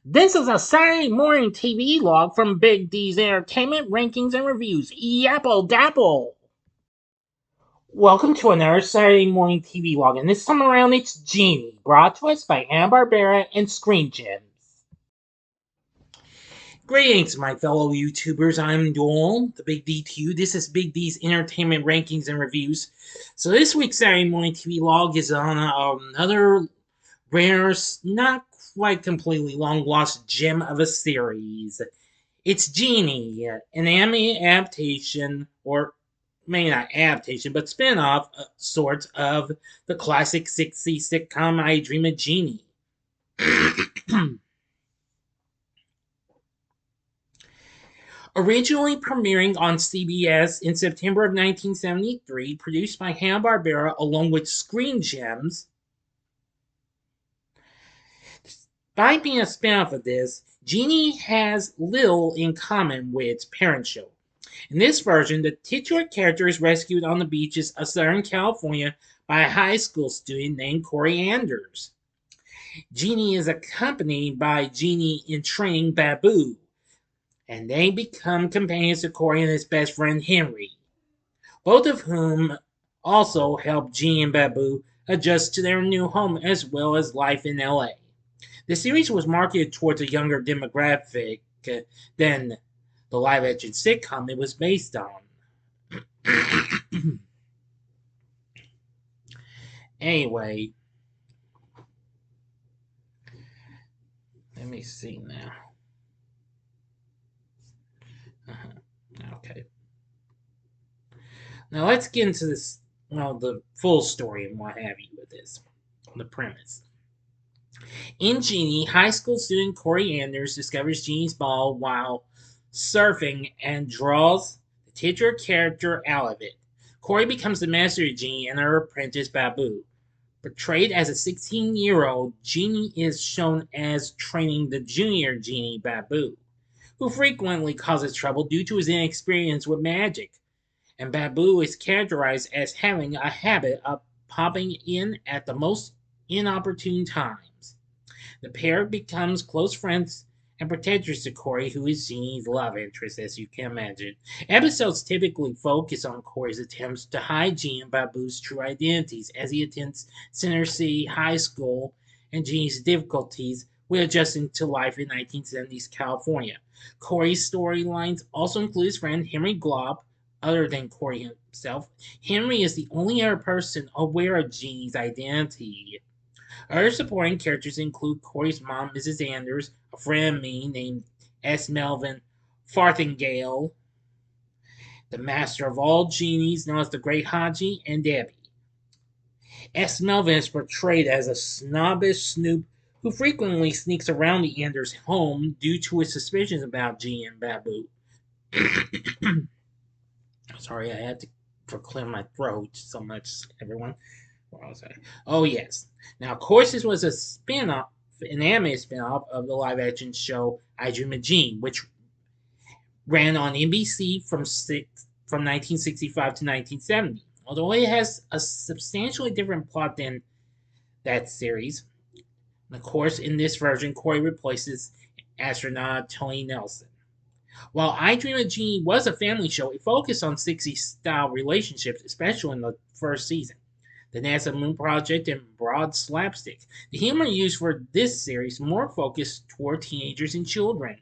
This is a Saturday morning TV log from Big D's Entertainment Rankings and Reviews. Yapple Dapple! Welcome to another Saturday morning TV log, and this time around it's Jeannie, brought to us by Hanna-Barbera and Screen Gems. Greetings, my fellow YouTubers. I'm Joel, the Big D to you. This is Big D's Entertainment Rankings and Reviews. So this week's Saturday morning TV log is on another rare, not quite completely long lost gem of a series. It's Jeannie, an anime adaptation, or maybe not adaptation, but spin-off sorts of the classic 60s sitcom I Dream of Jeannie. Originally premiering on CBS in September of 1973, produced by Hanna-Barbera along with Screen Gems. Despite being a spin-off of this, Jeannie has little in common with its parent show. In this version, the titular character is rescued on the beaches of Southern California by a high school student named Corey Anders. Jeannie is accompanied by Jeannie in training Babu, and they become companions to Corey and his best friend Henry, both of whom also help Jeannie and Babu adjust to their new home as well as life in LA. The series was marketed towards a younger demographic than the live-action sitcom it was based on. Anyway, let me see now. Okay. Now let's get into this, the full story and what have you with this. The premise. In Jeannie, high school student Corey Anders discovers Jeannie's ball while surfing and draws the titular character out of it. Corey becomes the master of Jeannie and her apprentice Babu. Portrayed as a 16-year-old, Jeannie is shown as training the junior Jeannie Babu, who frequently causes trouble due to his inexperience with magic. And Babu is characterized as having a habit of popping in at the most inopportune times. The pair becomes close friends and protectors to Corey, who is Jeannie's love interest, as you can imagine. Episodes typically focus on Corey's attempts to hide Jeannie and Babu's true identities as he attends Center City High School and Jeannie's difficulties with adjusting to life in 1970s California. Corey's storylines also include his friend Henry Glob. Other than Corey himself, Henry is the only other person aware of Jeannie's identity. Other supporting characters include Corey's mom, Mrs. Anders, a friend of me named S. Melvin Farthingale, the master of all genies known as the Great Haji, and Debbie. S. Melvin is portrayed as a snobbish snoop who frequently sneaks around the Anders home due to his suspicions about Jeannie and Babu. Sorry, I had to clear my throat so much, everyone. What was I? Oh, yes. Now, of course, this was a spin-off, an anime spin-off of the live-action show I Dream of Jeannie, which ran on NBC from 1965 to 1970. Although it has a substantially different plot than that series. And of course, in this version, Corey replaces astronaut Tony Nelson. While I Dream of Jeannie was a family show, it focused on 60s style relationships, especially in the first season. The NASA Moon Project and broad slapstick. The humor used for this series, more focused toward teenagers and children,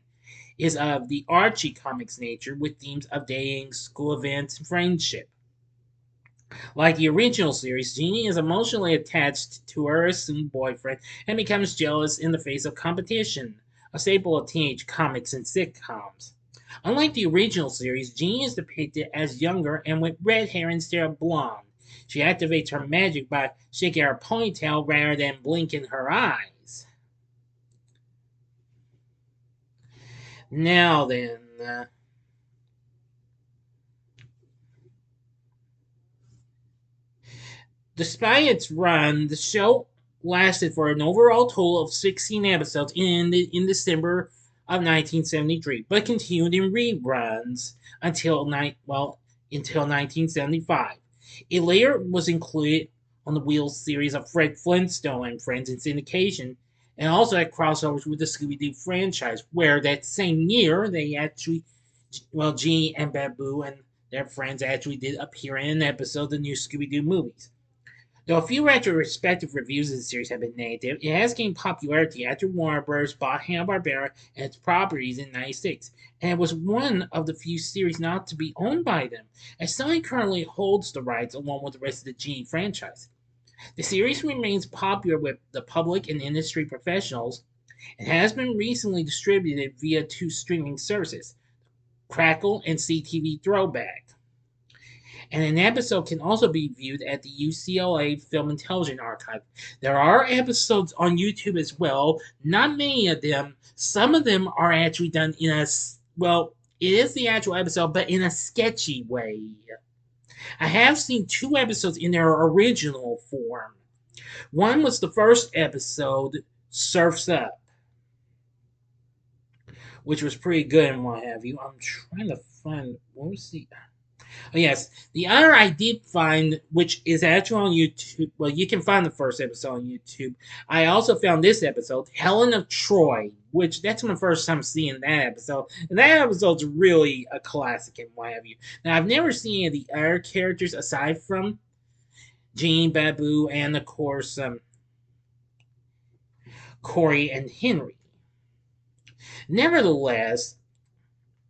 is of the Archie comics nature with themes of dating, school events, and friendship. Like the original series, Jeannie is emotionally attached to her assumed boyfriend and becomes jealous in the face of competition, a staple of teenage comics and sitcoms. Unlike the original series, Jeannie is depicted as younger and with red hair instead of blonde. She activates her magic by shaking her ponytail rather than blinking her eyes. Now then, despite its run, the show lasted for an overall total of 16 episodes in December of 1973, but continued in reruns until 1975. It later was included on the Wheels series of Fred Flintstone and Friends in syndication, and also had crossovers with the Scooby-Doo franchise, where that same year they actually, well, Jeannie and Babu and their friends actually did appear in an episode of the new Scooby-Doo movies. Though a few retrospective reviews of the series have been negative, it has gained popularity after Warner Bros. Bought Hanna-Barbera and its properties in '96, and it was one of the few series not to be owned by them, as Sony currently holds the rights along with the rest of the Genie franchise. The series remains popular with the public and industry professionals and has been recently distributed via two streaming services, Crackle and CTV Throwback. And an episode can also be viewed at the UCLA Film and Television Archive. There are episodes on YouTube as well, not many of them. Some of them are actually done in a, well, it is the actual episode, but in a sketchy way. I have seen two episodes in their original form. One was the first episode, Surf's Up, which was pretty good and what have you. I'm trying to find, what was the, oh, yes, the other I did find, which is actually on YouTube. Well, you can find the first episode on YouTube. I also found this episode, Helen of Troy, which that's my first time seeing that episode. And that episode's really a classic and what have you. Now, I've never seen any of the other characters aside from Jeannie, Babu, and of course, Corey and Henry. Nevertheless,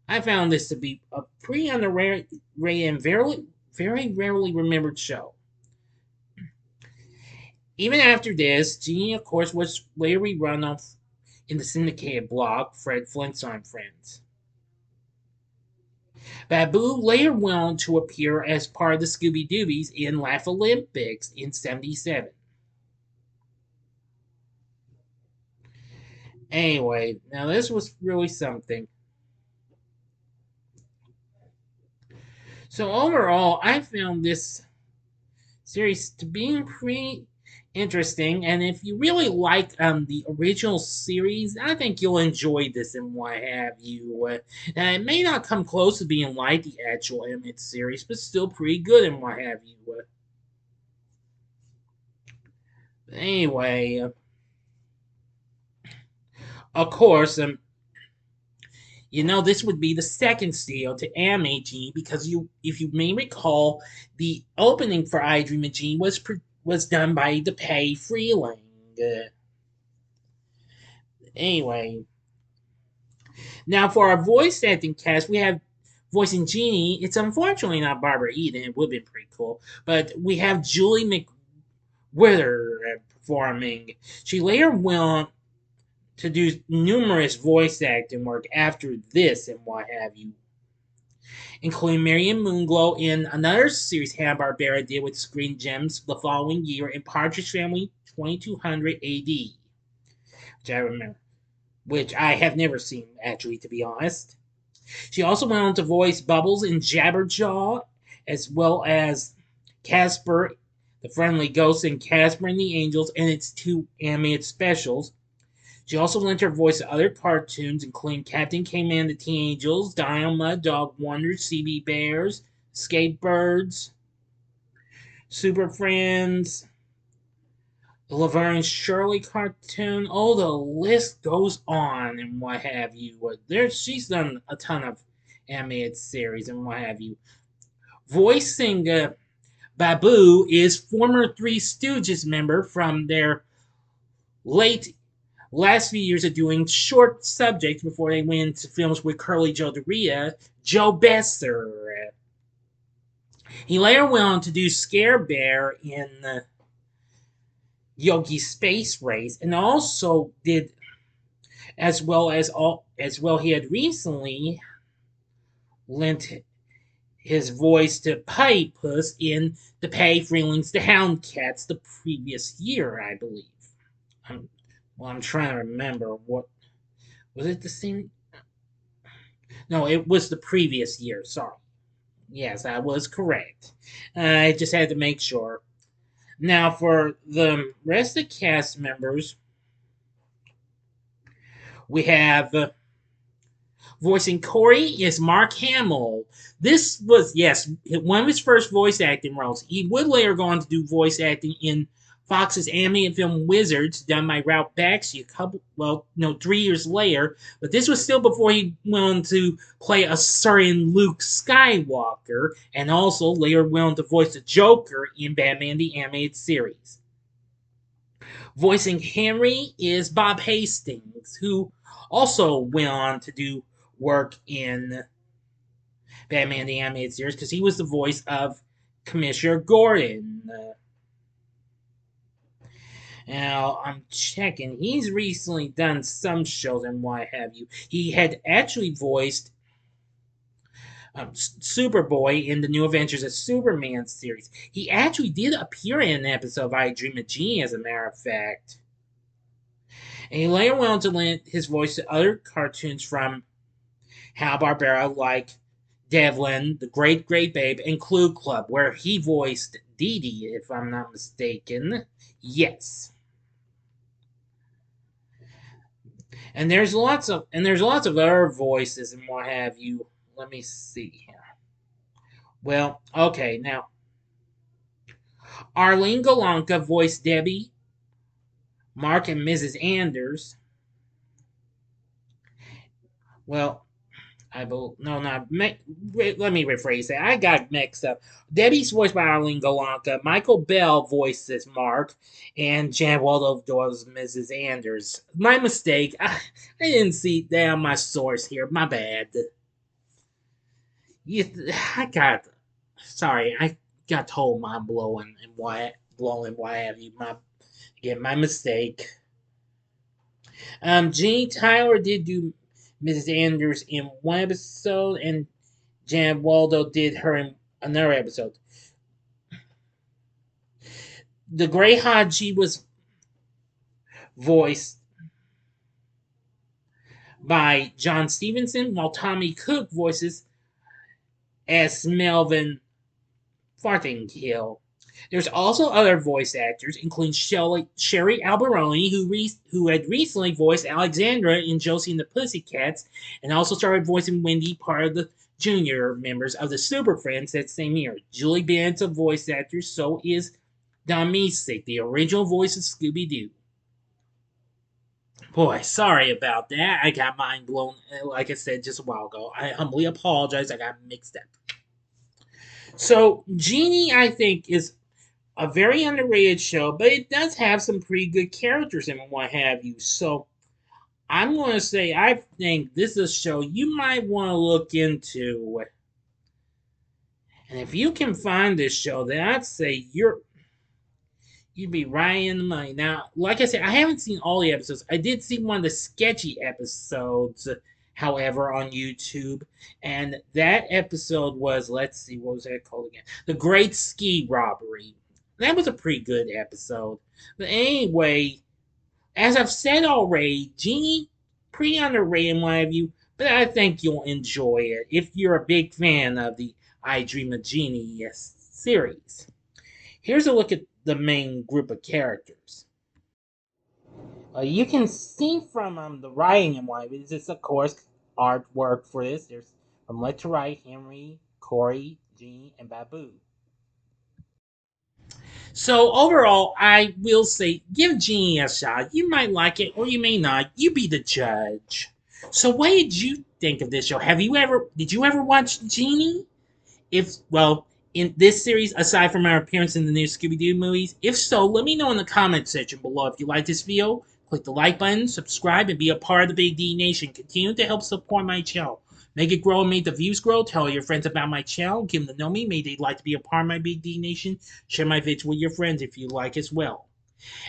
I found this to be a pretty underrated and very rarely remembered show. Even after this, Jeannie, of course, was later rerun off in the syndicated blog Fred Flintstone Friends. Babu later went on to appear as part of the Scooby Doobies in Laugh Olympics in '77. Anyway, now this was really something. So overall, I found this series to be pretty interesting, and if you really like the original series, I think you'll enjoy this and what have you. Now, it may not come close to being like the actual animated series, but still pretty good and what have you. Anyway, of course, this would be the second studio to animate Genie because if you may recall, the opening for I Dream of Jeannie was done by DePay Freeling. Anyway, now for our voice acting cast, we have voicing Genie. It's unfortunately not Barbara Eden. It would have been pretty cool, but we have Julie McWhirter performing. She later went to do numerous voice acting work after this and what have you, including Marion Moonglow in another series Hanna-Barbera did with Screen Gems the following year in Partridge Family 2200 AD, which I remember, which I have never seen, actually, to be honest. She also went on to voice Bubbles in Jabberjaw, as well as Casper, the Friendly Ghost, and Casper and the Angels, and its two animated specials. She also lent her voice to other cartoons, including Captain K-Man, the Teen Angels, Dial-Ma, Dog Wonders, CB Bears, Skatebirds, Super Friends, the Laverne and Shirley cartoon. Oh, the list goes on and what have you. She's done a ton of animated series and what have you. Voicing Babu is former Three Stooges member from their last few years of doing short subjects before they went into films with Curly Joe DeRia, Joe Besser. He later went on to do Scare Bear in Yogi Space Race, and also did as well he had recently lent his voice to Putty Puss in DePay Freeling's The Hound Cats the previous year, I believe. I'm trying to remember what was it the same? No, it was the previous year. Sorry. Yes, I was correct. I just had to make sure. Now, for the rest of the cast members, we have voicing Corey is Mark Hamill. This was, yes, one of his first voice acting roles. He would later go on to do voice acting in Fox's animated film Wizards, done by Ralph Bakshi, 3 years later. But this was still before he went on to play a certain Luke Skywalker, and also later went on to voice the Joker in Batman the Animated Series. Voicing Henry is Bob Hastings, who also went on to do work in Batman the Animated Series because he was the voice of Commissioner Gordon. Now, I'm checking. He's recently done some shows and what have you. He had actually voiced Superboy in the New Adventures of Superman series. He actually did appear in an episode of I Dream of Jeannie, as a matter of fact. And he later went on to lend his voice to other cartoons from Hanna-Barbera, like Devlin, The Great Great Babe, and Clue Club, where he voiced Dee Dee, if I'm not mistaken. Yes. And there's lots of other voices and what have you. Let me see here. Well, okay, now Arlene Galanka voiced Debbie, Mark and Mrs. Anders. Well, let me rephrase that. I got mixed up. Debbie's voiced by Arlene Galanka. Michael Bell voices Mark, and Jan Waldo does Mrs. Anders. My mistake. I didn't see that on my source here. My bad. I got told mind blowing and why have you. My mistake. Jeannie Tyler did do Mrs. Anders in one episode, and Jan Waldo did her in another episode. The Grey Haji was voiced by John Stevenson, while Tommy Cook voices as Melvin Farthingale. There's also other voice actors, including Sherry Alberoni, who had recently voiced Alexandra in Josie and the Pussycats, and also started voicing Wendy, part of the junior members of the Super Friends that same year. Julie Bennett's a voice actor, so is Don Misick, the original voice of Scooby-Doo. Boy, sorry about that. I got mind blown, like I said just a while ago. I humbly apologize. I got mixed up. So, Jeannie, I think, is a very underrated show, but it does have some pretty good characters and what have you. So, I'm going to say I think this is a show you might want to look into. And if you can find this show, then I'd say you'd be right in the money. Now, like I said, I haven't seen all the episodes. I did see one of the sketchy episodes, however, on YouTube. And that episode was, let's see, what was that called again? The Great Ski Robbery. That was a pretty good episode. But anyway, as I've said already, Jeannie, pretty underrated in my view, but I think you'll enjoy it if you're a big fan of the I Dream of Jeannie series. Here's a look at the main group of characters. You can see from the writing and why this is, of course, artwork for this. There's from left to right, Henry, Corey, Jeannie, and Babu. So overall, I will say give Jeannie a shot. You might like it or you may not. You be the judge. So what did you think of this show? Did you ever watch Jeannie? In this series, aside from our appearance in the new Scooby-Doo movies? If so, let me know in the comment section below. If you like this video, click the like button, subscribe, and be a part of the Big D Nation. Continue to help support my channel. Make it grow and make the views grow. Tell your friends about my channel. Give them to know me. May they like to be a part of my Big D Nation. Share my vids with your friends if you like as well.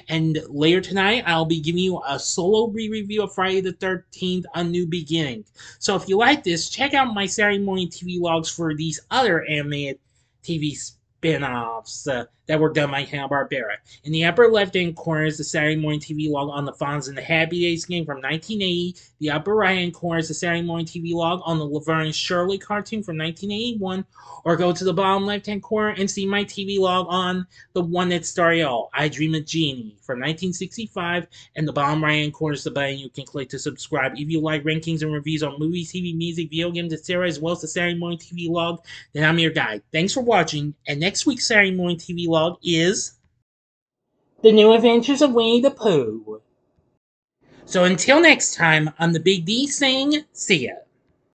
And later tonight, I'll be giving you a solo re-review of Friday the 13th, A New Beginning. So if you like this, check out my Saturday Morning TVLogs for these other animated TV spin-offs that were done by Hanna-Barbera. In the upper left-hand corner is the Saturday Morning TVLog on the Fonz and the Happy Days game from 1980. The upper right-hand corner is the Saturday Morning TVLog on the Laverne and Shirley cartoon from 1981. Or go to the bottom left-hand corner and see my TVLog on the one that started all, I Dream of Jeannie from 1965. And the bottom right-hand corner is the button you can click to subscribe. If you like rankings and reviews on movies, TV, music, video games, etc., as well as the Saturday Morning TVLog, then I'm your guide. Thanks for watching, and next week's Saturday Morning TVLog is The New Adventures of Winnie the Pooh. So until next time, I'm the Big D saying, see ya.